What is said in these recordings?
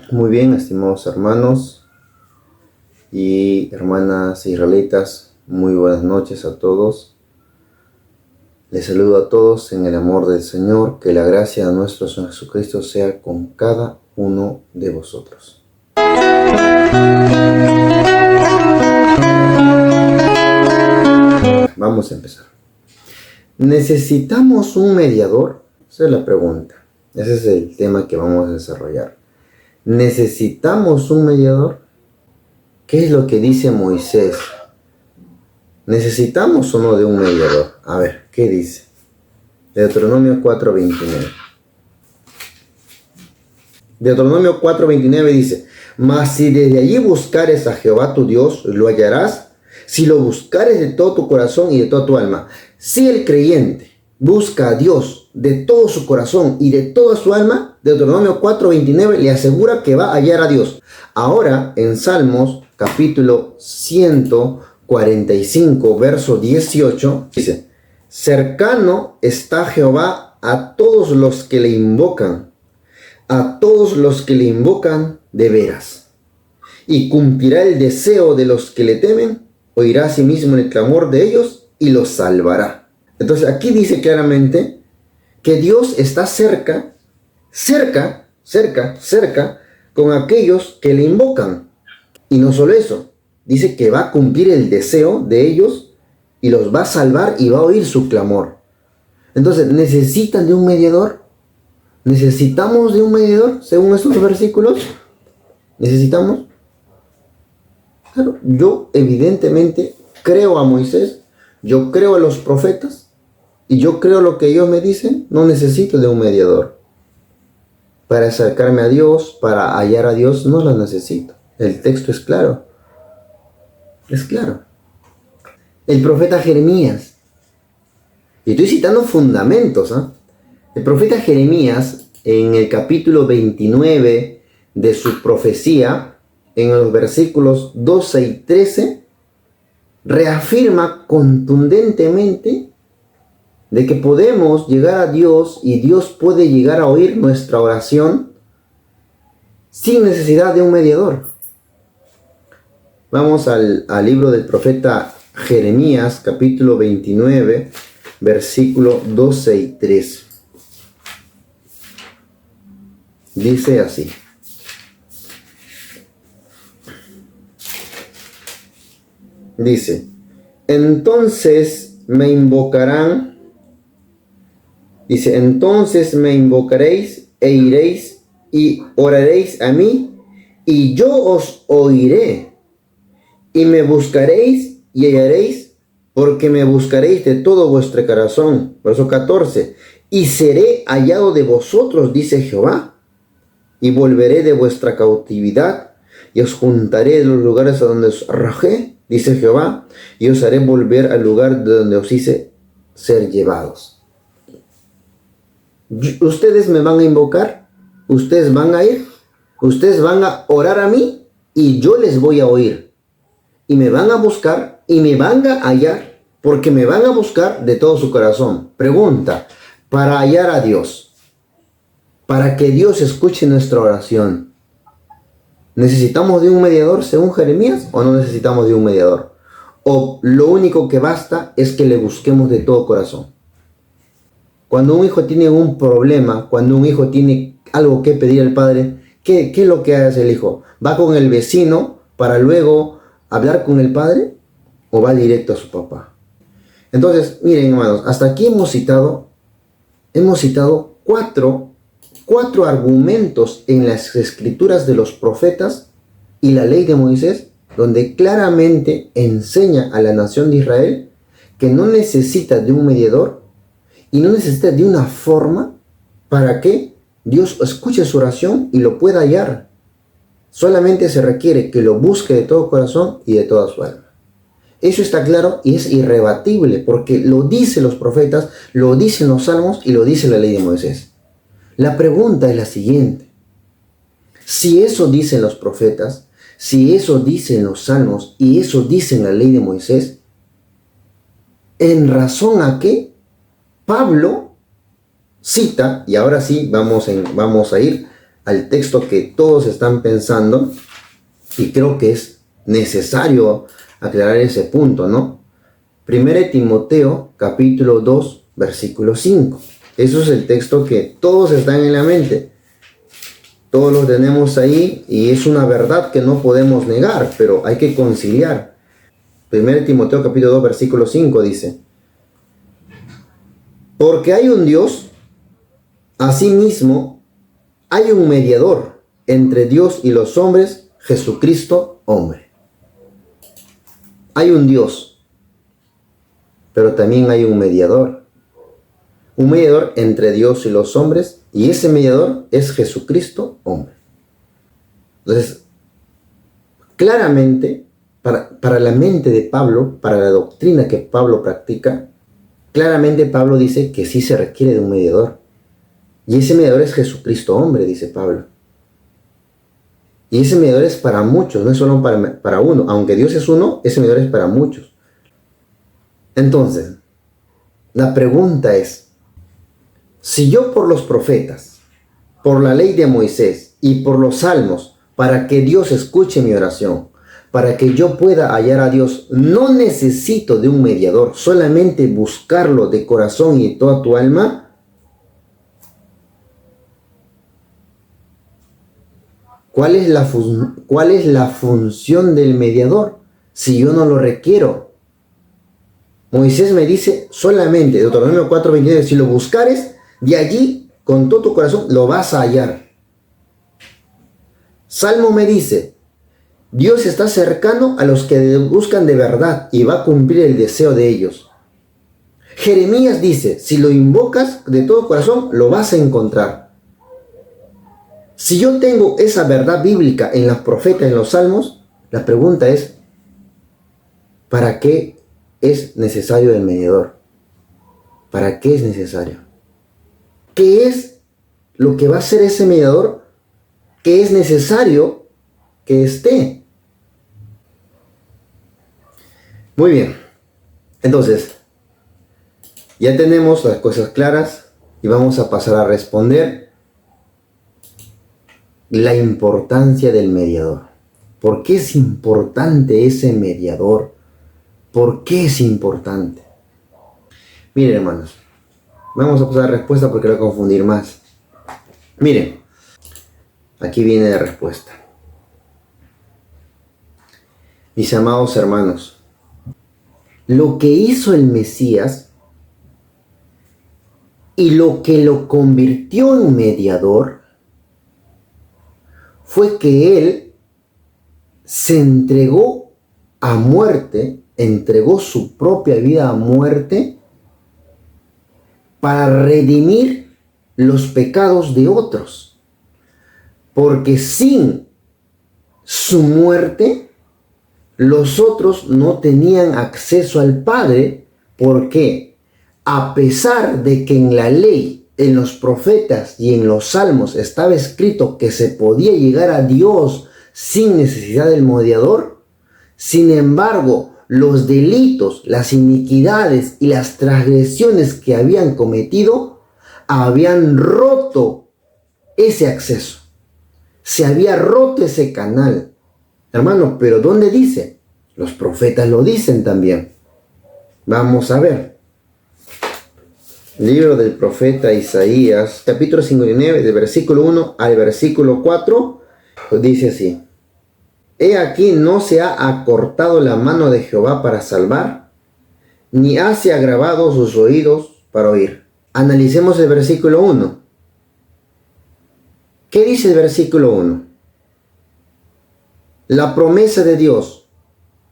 Muy bien, estimados hermanos y hermanas israelitas, muy buenas noches a todos. Les saludo a todos en el amor del Señor, que la gracia de nuestro Señor Jesucristo sea con cada uno de vosotros. Vamos a empezar. ¿Necesitamos un mediador? Esa es la pregunta. Ese es el tema que vamos a desarrollar. ¿Necesitamos un mediador? ¿Qué es lo que dice Moisés? ¿Necesitamos o no de un mediador? A ver, ¿qué dice? Deuteronomio 4:29. Deuteronomio 4:29 dice: Mas si desde allí buscares a Jehová tu Dios, lo hallarás, si lo buscares de todo tu corazón y de toda tu alma. Si el creyente busca a Dios de todo su corazón y de toda su alma, Deuteronomio 4:29 le asegura que va a hallar a Dios. Ahora, en Salmos capítulo 145, verso 18, dice: Cercano está Jehová a todos los que le invocan, a todos los que le invocan de veras. Y cumplirá el deseo de los que le temen, oirá a sí mismo el clamor de ellos y los salvará. Entonces aquí dice claramente que Dios está cerca con aquellos que le invocan. Y no solo eso, dice que va a cumplir el deseo de ellos y los va a salvar y va a oír su clamor. Entonces, ¿necesitan de un mediador? ¿Necesitamos de un mediador según estos versículos? ¿Necesitamos? Claro, yo evidentemente creo a Moisés, yo creo a los profetas y yo creo lo que ellos me dicen. No necesito de un mediador. Para acercarme a Dios, para hallar a Dios, no lo necesito. El texto es claro. Es claro. El profeta Jeremías. Y estoy citando fundamentos, ¿eh? El profeta Jeremías, en el capítulo 29 de su profecía, en los versículos 12 y 13, reafirma contundentemente de que podemos llegar a Dios y Dios puede llegar a oír nuestra oración sin necesidad de un mediador. Vamos al libro del profeta Jeremías, capítulo 29, versículo 12 y 13. Dice así: dice, entonces me invocaréis e iréis y oraréis a mí, y yo os oiré, y me buscaréis y hallaréis, porque me buscaréis de todo vuestro corazón. Verso 14, y seré hallado de vosotros, dice Jehová, y volveré de vuestra cautividad, y os juntaré de los lugares a donde os arrojé, dice Jehová, y os haré volver al lugar de donde os hice ser llevados. Ustedes me van a invocar, ustedes van a ir, ustedes van a orar a mí, y yo les voy a oír. Y me van a buscar, y me van a hallar, porque me van a buscar de todo su corazón. Pregunta: para hallar a Dios, para que Dios escuche nuestra oración, ¿necesitamos de un mediador según Jeremías o no necesitamos de un mediador? ¿O lo único que basta es que le busquemos de todo corazón? Cuando un hijo tiene un problema, cuando un hijo tiene algo que pedir al padre, ¿qué es lo que hace el hijo? ¿Va con el vecino para luego hablar con el padre o va directo a su papá? Entonces, miren, hermanos, hasta aquí hemos citado cuatro argumentos en las escrituras de los profetas y la ley de Moisés, donde claramente enseña a la nación de Israel que no necesita de un mediador y no necesita de una forma para que Dios escuche su oración y lo pueda hallar. Solamente se requiere que lo busque de todo corazón y de toda su alma. Eso está claro y es irrebatible, porque lo dicen los profetas, lo dicen los salmos y lo dice la ley de Moisés. La pregunta es la siguiente: si eso dicen los profetas, si eso dicen los salmos y eso dice la ley de Moisés, ¿en razón a qué Pablo cita? Y ahora sí vamos a ir al texto que todos están pensando, y creo que es necesario aclarar ese punto, ¿no? 1 Timoteo, capítulo 2, versículo 5. Eso es el texto que todos están en la mente. Todos lo tenemos ahí y es una verdad que no podemos negar, pero hay que conciliar. 1 Timoteo, capítulo 2, versículo 5 dice: porque hay un Dios, asimismo hay un mediador entre Dios y los hombres, Jesucristo, hombre. Hay un Dios, pero también hay un mediador. Un mediador entre Dios y los hombres, y ese mediador es Jesucristo, hombre. Entonces, claramente, para la mente de Pablo, para la doctrina que Pablo practica, claramente Pablo dice que sí se requiere de un mediador. Y ese mediador es Jesucristo, hombre, dice Pablo. Y ese mediador es para muchos, no es solo para uno. Aunque Dios es uno, ese mediador es para muchos. Entonces, la pregunta es, si yo por los profetas, por la ley de Moisés y por los salmos, para que Dios escuche mi oración, para que yo pueda hallar a Dios, no necesito de un mediador, solamente buscarlo de corazón y de toda tu alma, ¿cuál es la función del mediador si yo no lo requiero? Moisés me dice solamente, Deuteronomio 4:29, si lo buscares, de allí con todo tu corazón lo vas a hallar. Salmo me dice, Dios está cercano a los que buscan de verdad y va a cumplir el deseo de ellos. Jeremías dice, si lo invocas de todo corazón, lo vas a encontrar. Si yo tengo esa verdad bíblica en los profetas, en los salmos, la pregunta es, ¿para qué es necesario el mediador? ¿Para qué es necesario? ¿Qué es lo que va a hacer ese mediador que es necesario que esté? Muy bien. Entonces, ya tenemos las cosas claras y vamos a pasar a responder la importancia del mediador. ¿Por qué es importante ese mediador? ¿Por qué es importante? Miren, hermanos, vamos a pasar a la respuesta porque la voy a confundir más. Miren, aquí viene la respuesta. Mis amados hermanos, lo que hizo el Mesías y lo que lo convirtió en mediador fue que Él se entregó a muerte, entregó su propia vida a muerte para redimir los pecados de otros. Porque sin su muerte, los otros no tenían acceso al Padre, porque a pesar de que en la ley, en los profetas y en los salmos estaba escrito que se podía llegar a Dios sin necesidad del mediador, sin embargo, los delitos, las iniquidades y las transgresiones que habían cometido habían roto ese acceso. Se había roto ese canal. Hermano, pero ¿dónde dice? Los profetas lo dicen también. Vamos a ver. Libro del profeta Isaías, capítulo 59, del versículo 1 al versículo 4, dice así. He aquí no se ha acortado la mano de Jehová para salvar, ni hace agravado sus oídos para oír. Analicemos el versículo 1. ¿Qué dice el versículo 1? La promesa de Dios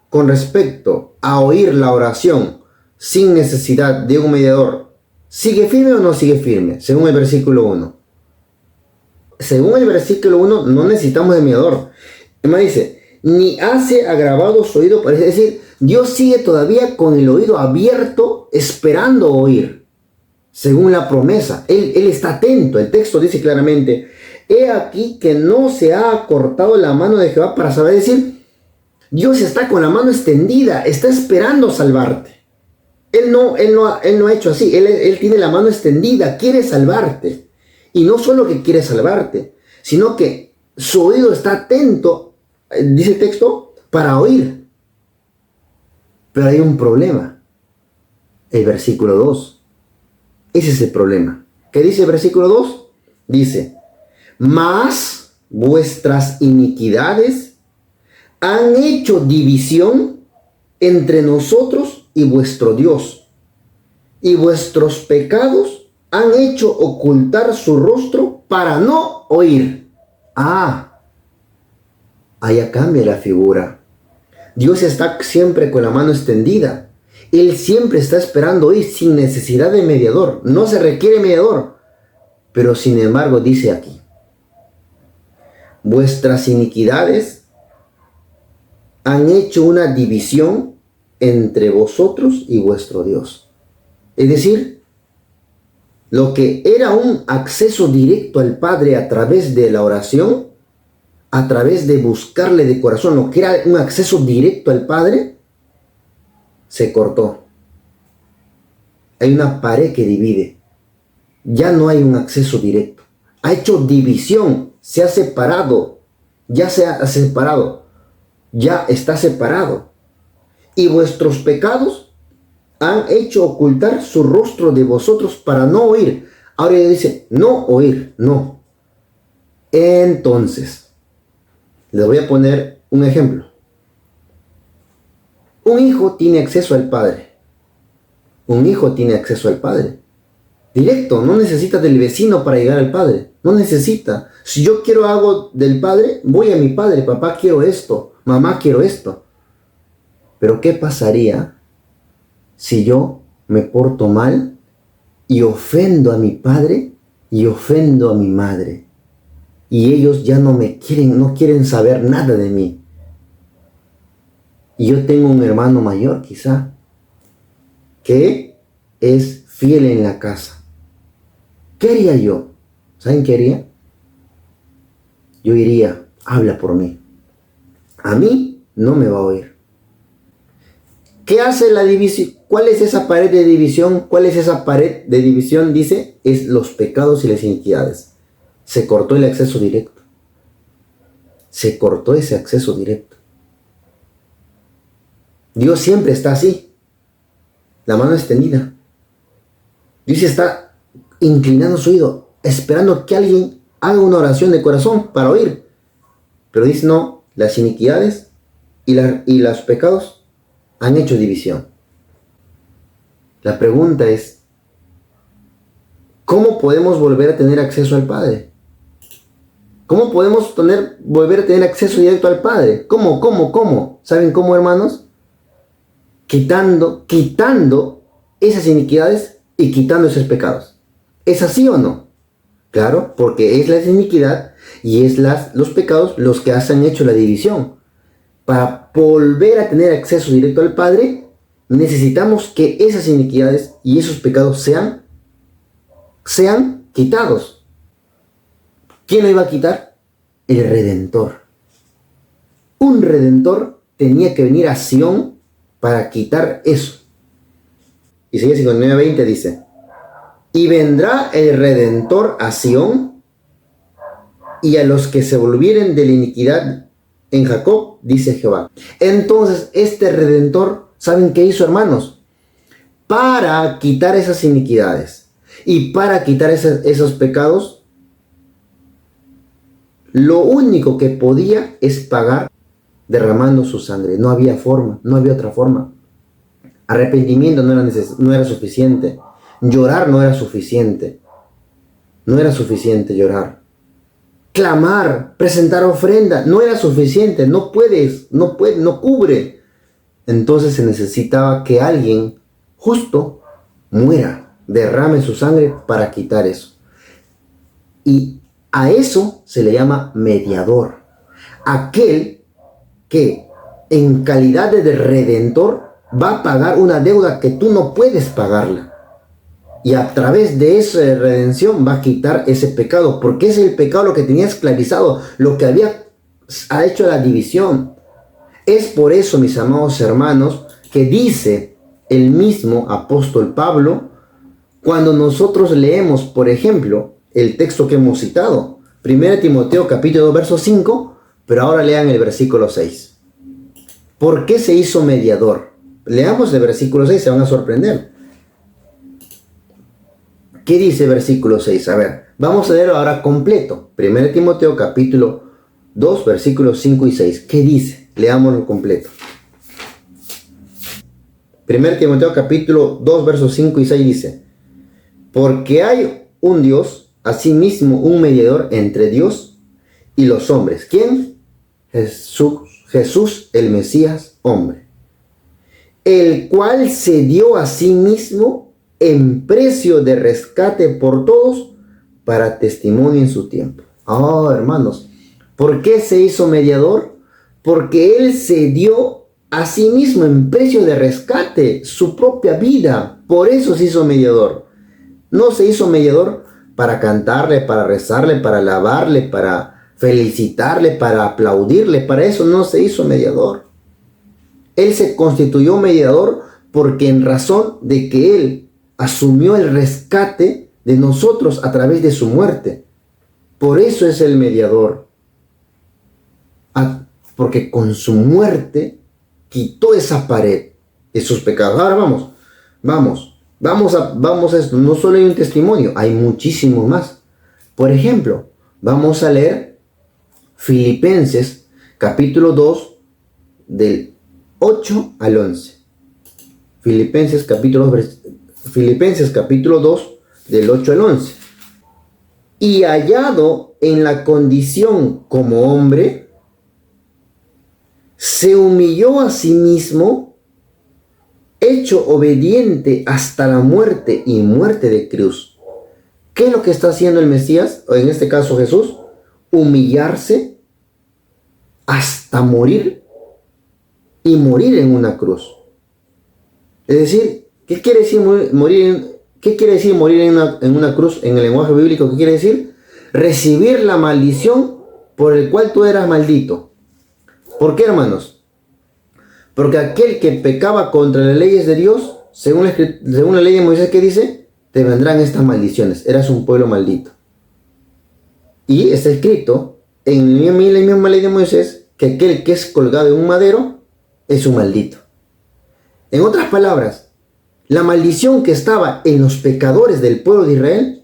con respecto a oír la oración sin necesidad de un mediador, ¿sigue firme o no sigue firme? Según el versículo 1. Según el versículo 1, no necesitamos de mediador. Además dice, ni hace agravado su oído. Es decir, Dios sigue todavía con el oído abierto, esperando oír. Según la promesa, Él está atento. El texto dice claramente, he aquí que no se ha acortado la mano de Jehová para saber. Es decir, Dios está con la mano extendida, está esperando salvarte. Él no ha hecho así, él tiene la mano extendida, quiere salvarte. Y no solo que quiere salvarte, sino que su oído está atento, dice el texto, para oír. Pero hay un problema. El versículo 2. Ese es el problema. ¿Qué dice el versículo 2? Dice, mas vuestras iniquidades han hecho división entre nosotros y vuestro Dios, y vuestros pecados han hecho ocultar su rostro para no oír. Allá cambia la figura. Dios está siempre con la mano extendida. Él siempre está esperando oír sin necesidad de mediador. No se requiere mediador. Pero sin embargo dice aquí, vuestras iniquidades han hecho una división entre vosotros y vuestro Dios. Es decir, lo que era un acceso directo al Padre a través de la oración, a través de buscarle de corazón, lo que era un acceso directo al Padre, se cortó. Hay una pared que divide. Ya no hay un acceso directo. Ha hecho división, se ha separado, ya se ha separado, ya está separado. Y vuestros pecados han hecho ocultar su rostro de vosotros para no oír. Ahora ella dice, no oír, no. Entonces, les voy a poner un ejemplo. Un hijo tiene acceso al Padre. Un hijo tiene acceso al Padre. Directo, no necesita del vecino para llegar al Padre. No necesita. Si yo quiero algo del Padre, voy a mi Padre. Papá, quiero esto. Mamá, quiero esto. Pero ¿qué pasaría si yo me porto mal y ofendo a mi Padre y ofendo a mi madre? Y ellos ya no me quieren, no quieren saber nada de mí. Y yo tengo un hermano mayor, quizá, que es fiel en la casa. ¿Qué haría yo? ¿Saben qué haría? Yo iría, habla por mí. A mí no me va a oír. ¿Qué hace la división? ¿Cuál es esa pared de división? ¿Cuál es esa pared de división? Dice, es los pecados y las iniquidades. Se cortó el acceso directo. Se cortó ese acceso directo. Dios siempre está así, la mano extendida. Dios está inclinando su oído, esperando que alguien haga una oración de corazón para oír. Pero dice, no, las iniquidades y los pecados han hecho división. La pregunta es, ¿cómo podemos volver a tener acceso al Padre? ¿Cómo podemos volver a tener acceso directo al Padre? ¿Cómo? ¿Saben cómo, hermanos? Quitando esas iniquidades y quitando esos pecados. ¿Es así o no? Claro, porque es la iniquidad y es los pecados los que han hecho la división. Para volver a tener acceso directo al Padre, necesitamos que esas iniquidades y esos pecados sean quitados. ¿Quién lo iba a quitar? El Redentor. Un Redentor tenía que venir a Sión para quitar eso. Isaías 59:20 dice, y vendrá el Redentor a Sión, y a los que se volvieren de la iniquidad en Jacob, dice Jehová. Entonces, este Redentor, ¿saben qué hizo, hermanos? Para quitar esas iniquidades y para quitar esos pecados, lo único que podía es pagar derramando su sangre. No había forma, no había otra forma. Arrepentimiento no era suficiente. Llorar no era suficiente. No era suficiente llorar. Clamar, presentar ofrenda, no era suficiente. No cubre. Entonces se necesitaba que alguien justo muera, derrame su sangre para quitar eso. Y a eso se le llama mediador. Aquel que en calidad de redentor va a pagar una deuda que tú no puedes pagarla. Y a través de esa redención va a quitar ese pecado, porque es el pecado lo que tenía esclavizado, lo que ha hecho la división. Es por eso, mis amados hermanos, que dice el mismo apóstol Pablo, cuando nosotros leemos, por ejemplo, el texto que hemos citado, 1 Timoteo capítulo 2, verso 5, pero ahora lean el versículo 6. ¿Por qué se hizo mediador? Leamos el versículo 6, se van a sorprender. ¿Qué dice el versículo 6? A ver, vamos a leerlo ahora completo. 1 Timoteo capítulo 2, versículos 5 y 6. ¿Qué dice? Leámoslo completo. 1 Timoteo capítulo 2, versos 5 y 6 dice: porque hay un Dios, asimismo un mediador entre Dios y los hombres. ¿Quién? Jesús el Mesías, hombre, el cual se dio a sí mismo en precio de rescate por todos para testimonio en su tiempo. Hermanos, ¿por qué se hizo mediador? Porque Él se dio a sí mismo en precio de rescate, su propia vida. Por eso se hizo mediador. No se hizo mediador para cantarle, para rezarle, para alabarle, para felicitarle, para aplaudirle. Para eso no se hizo mediador. Él se constituyó mediador porque en razón de que Él asumió el rescate de nosotros a través de su muerte. Por eso es el mediador. Porque con su muerte quitó esa pared de sus pecados. Ahora vamos a esto. No solo hay un testimonio, hay muchísimo más. Por ejemplo, vamos a leer Filipenses capítulo 2 del 8 al 11. Filipenses capítulo 2 del 8 al 11. Y hallado en la condición como hombre, se humilló a sí mismo, hecho obediente hasta la muerte y muerte de cruz. ¿Qué es lo que está haciendo el Mesías? O en este caso Jesús, humillarse hasta morir y morir en una cruz. Es decir, ¿qué quiere decir morir? ¿Qué quiere decir morir en una cruz en el lenguaje bíblico? ¿Qué quiere decir? Recibir la maldición por el cual tú eras maldito. ¿Por qué, hermanos? Porque aquel que pecaba contra las leyes de Dios, según la ley de Moisés, ¿qué dice? Te vendrán estas maldiciones. Eras un pueblo maldito. Y está escrito en la misma ley de Moisés que aquel que es colgado en un madero es un maldito. En otras palabras, la maldición que estaba en los pecadores del pueblo de Israel,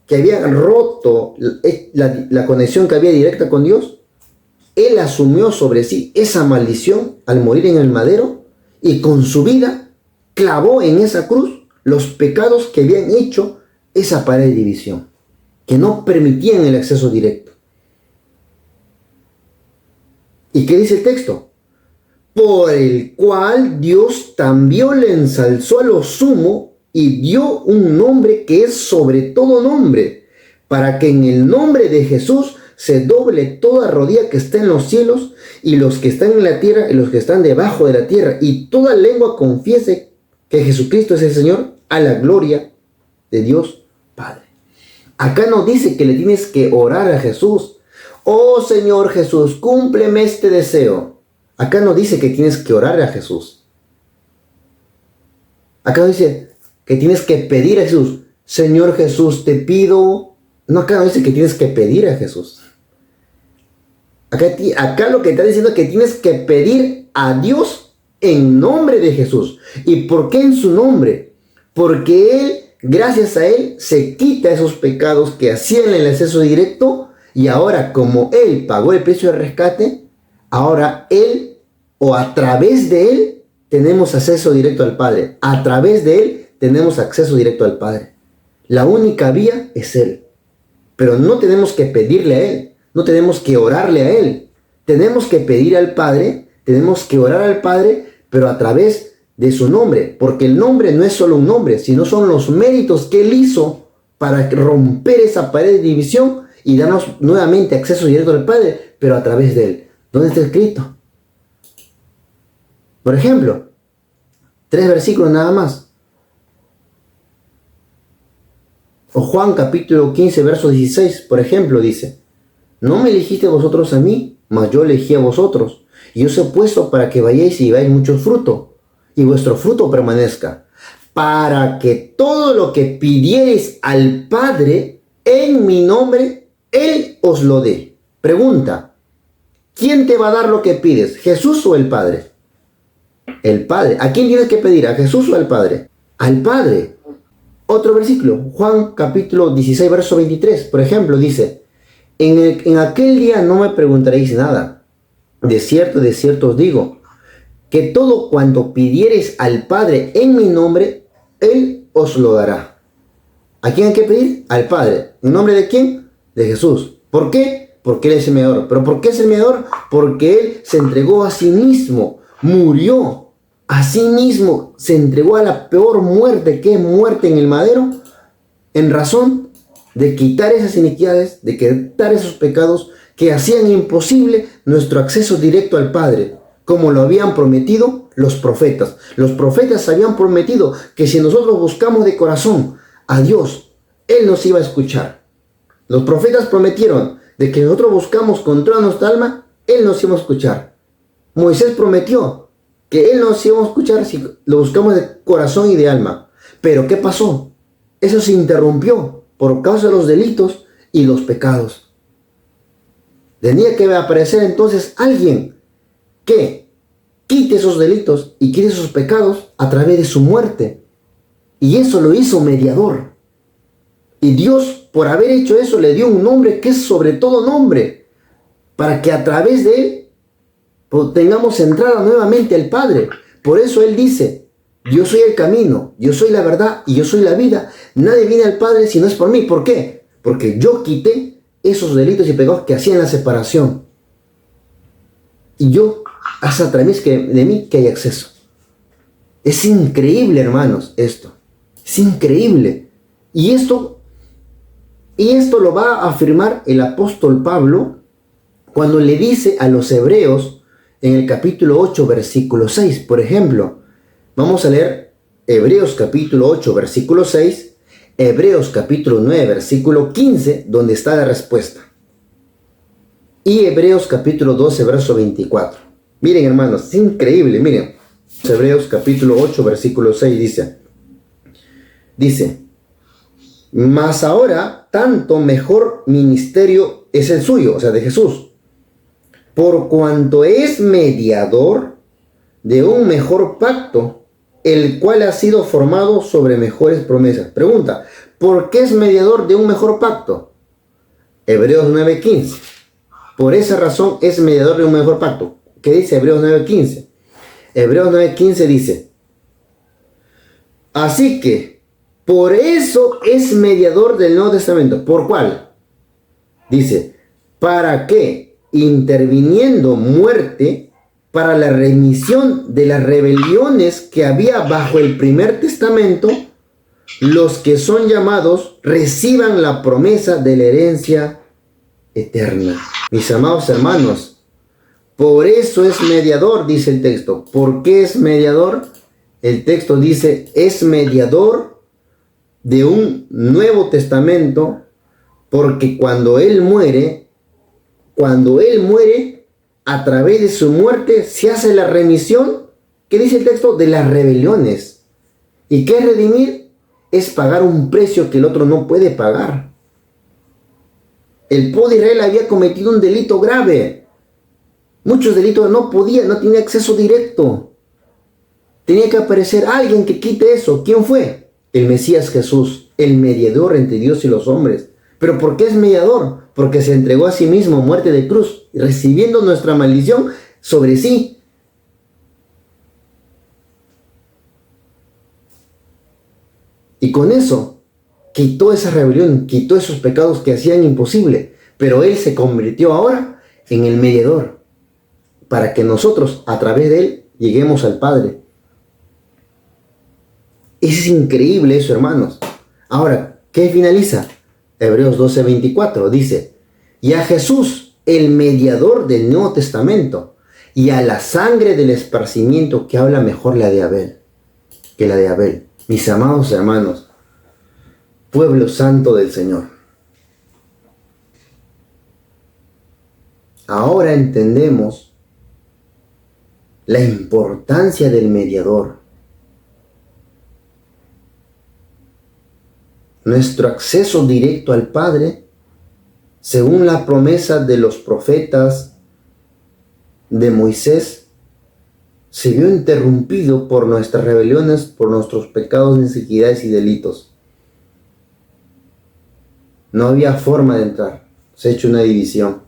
que habían roto la conexión que había directa con Dios, Él asumió sobre sí esa maldición al morir en el madero y con su vida clavó en esa cruz los pecados que habían hecho esa pared de división, que no permitían el acceso directo. ¿Y qué dice el texto? Por el cual Dios también le ensalzó a lo sumo y dio un nombre que es sobre todo nombre, para que en el nombre de Jesús se doble toda rodilla que está en los cielos y los que están en la tierra y los que están debajo de la tierra, y toda lengua confiese que Jesucristo es el Señor, a la gloria de Dios Padre. Acá no dice que le tienes que orar a Jesús. Oh Señor Jesús, cúmpleme este deseo. Acá no dice que tienes que orar a Jesús. Acá no dice que tienes que pedir a Jesús. Señor Jesús, te pido. No, acá no dice que tienes que pedir a Jesús. Acá lo que está diciendo es que tienes que pedir a Dios en nombre de Jesús. ¿Y por qué en su nombre? Porque Él, gracias a Él, se quita esos pecados que hacían el acceso directo, y ahora, como Él pagó el precio de rescate, ahora Él, o a través de Él, tenemos acceso directo al Padre. A través de Él tenemos acceso directo al Padre. La única vía es Él. Pero no tenemos que pedirle a Él, no tenemos que orarle a Él. Tenemos que pedir al Padre, tenemos que orar al Padre, pero a través de su nombre. Porque el nombre no es solo un nombre, sino son los méritos que Él hizo para romper esa pared de división y darnos nuevamente acceso directo al Padre, pero a través de Él. ¿Dónde está escrito? Por ejemplo, 3 versículos nada más. O Juan capítulo 15, verso 16, por ejemplo, dice: no me elegiste vosotros a mí, mas yo elegí a vosotros, y os he puesto para que vayáis y lleváis mucho fruto, y vuestro fruto permanezca, para que todo lo que pidiereis al Padre en mi nombre, Él os lo dé. Pregunta, ¿quién te va a dar lo que pides? ¿Jesús o el Padre? El Padre. ¿A quién tienes que pedir? ¿A Jesús o al Padre? Al Padre. Otro versículo, Juan capítulo 16, verso 23, por ejemplo, dice, en aquel día no me preguntaréis nada. De cierto os digo, que todo cuanto pidiereis al Padre en mi nombre, Él os lo dará. ¿A quién hay que pedir? Al Padre. ¿En nombre de quién? De Jesús. ¿Por qué? Porque Él es el mediador. ¿Pero por qué es el mediador? Porque Él se entregó a sí mismo, murió a sí mismo, se entregó a la peor muerte, que es muerte en el madero, en razón de quitar esas iniquidades, de quitar esos pecados que hacían imposible nuestro acceso directo al Padre, como lo habían prometido los profetas. Los profetas habían prometido que si nosotros buscamos de corazón a Dios, Él nos iba a escuchar. Los profetas prometieron de que nosotros buscamos con toda nuestra alma, Él nos iba a escuchar. Moisés prometió que Él nos iba a escuchar si lo buscamos de corazón y de alma. Pero ¿qué pasó? Eso se interrumpió por causa de los delitos y los pecados. Tenía que aparecer entonces alguien que quite esos delitos y quite esos pecados a través de su muerte. Y eso lo hizo mediador. Y Dios, por haber hecho eso, le dio un nombre que es sobre todo nombre, para que a través de Él tengamos entrada nuevamente al Padre. Por eso Él dice, yo soy el camino, yo soy la verdad y yo soy la vida. Nadie viene al Padre si no es por mí. ¿Por qué? Porque yo quité esos delitos y pecados que hacían la separación. Y yo, hasta a través de mí, que hay acceso. Es increíble, hermanos, esto. Es increíble. Y esto lo va a afirmar el apóstol Pablo cuando le dice a los hebreos en el capítulo 8, versículo 6. Por ejemplo, vamos a leer Hebreos capítulo 8, versículo 6, Hebreos capítulo 9, versículo 15, donde está la respuesta. Y Hebreos capítulo 12, verso 24. Miren, hermanos, es increíble, miren. Hebreos capítulo 8, versículo 6 dice, mas ahora tanto mejor ministerio es el suyo, o sea, de Jesús, por cuanto es mediador de un mejor pacto, el cual ha sido formado sobre mejores promesas. Pregunta, ¿por qué es mediador de un mejor pacto? Hebreos 9:15. Por esa razón es mediador de un mejor pacto. ¿Qué dice Hebreos 9:15? Hebreos 9:15 dice, así que por eso es mediador del Nuevo Testamento. ¿Por cuál? Dice, para que, interviniendo muerte para la remisión de las rebeliones que había bajo el primer testamento, los que son llamados reciban la promesa de la herencia eterna. Mis amados hermanos, por eso es mediador, dice el texto. ¿Por qué es mediador? El texto dice, es mediador de un Nuevo Testamento, porque cuando Él muere, a través de su muerte se hace la remisión, ¿qué dice el texto? De las rebeliones. ¿Y qué es redimir? Es pagar un precio que el otro no puede pagar. El pueblo de Israel había cometido un delito grave. Muchos delitos no tenía acceso directo. Tenía que aparecer alguien que quite eso. ¿Quién fue? El Mesías Jesús, el mediador entre Dios y los hombres. ¿Pero por qué es mediador? Porque se entregó a sí mismo muerte de cruz, recibiendo nuestra maldición sobre sí. Y con eso quitó esa rebelión, quitó esos pecados que hacían imposible. Pero Él se convirtió ahora en el mediador, para que nosotros, a través de Él, lleguemos al Padre. Es increíble eso, hermanos. Ahora, ¿qué finaliza? Hebreos 12:24 dice, y a Jesús, el mediador del Nuevo Testamento, y a la sangre del esparcimiento, que habla mejor la de Abel que la de Abel. Mis amados hermanos, pueblo santo del Señor, ahora entendemos la importancia del mediador. Nuestro acceso directo al Padre según la promesa de los profetas de Moisés, se vio interrumpido por nuestras rebeliones, por nuestros pecados, iniquidades y delitos. No había forma de entrar. Se ha hecho una división.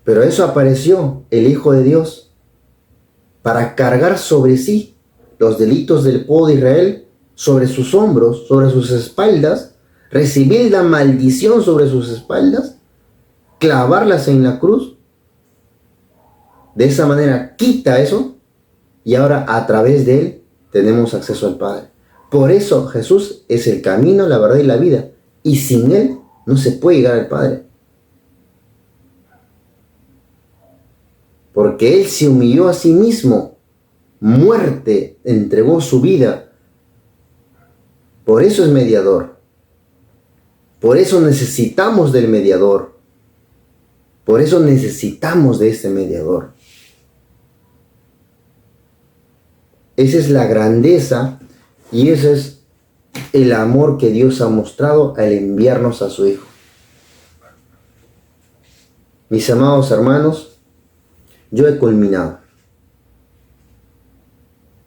Pero eso apareció el Hijo de Dios para cargar sobre sí los delitos del pueblo de Israel, sobre sus hombros, sobre sus espaldas, recibir la maldición sobre sus espaldas, clavarlas en la cruz. De esa manera quita eso y ahora a través de él tenemos acceso al Padre. Por eso Jesús es el camino, la verdad y la vida. Y sin él no se puede llegar al Padre. Porque él se humilló a sí mismo, muerte, entregó su vida. Por eso es mediador. Por eso necesitamos del mediador. Por eso necesitamos de este mediador. Esa es la grandeza y ese es el amor que Dios ha mostrado al enviarnos a su Hijo. Mis amados hermanos, yo he culminado.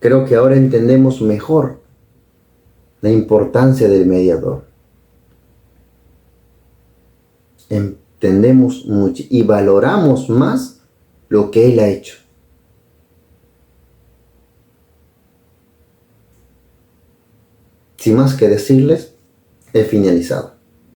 Creo que ahora entendemos mejor la importancia del mediador. Entendemos mucho y valoramos más lo que Él ha hecho. Sin más que decirles, he finalizado.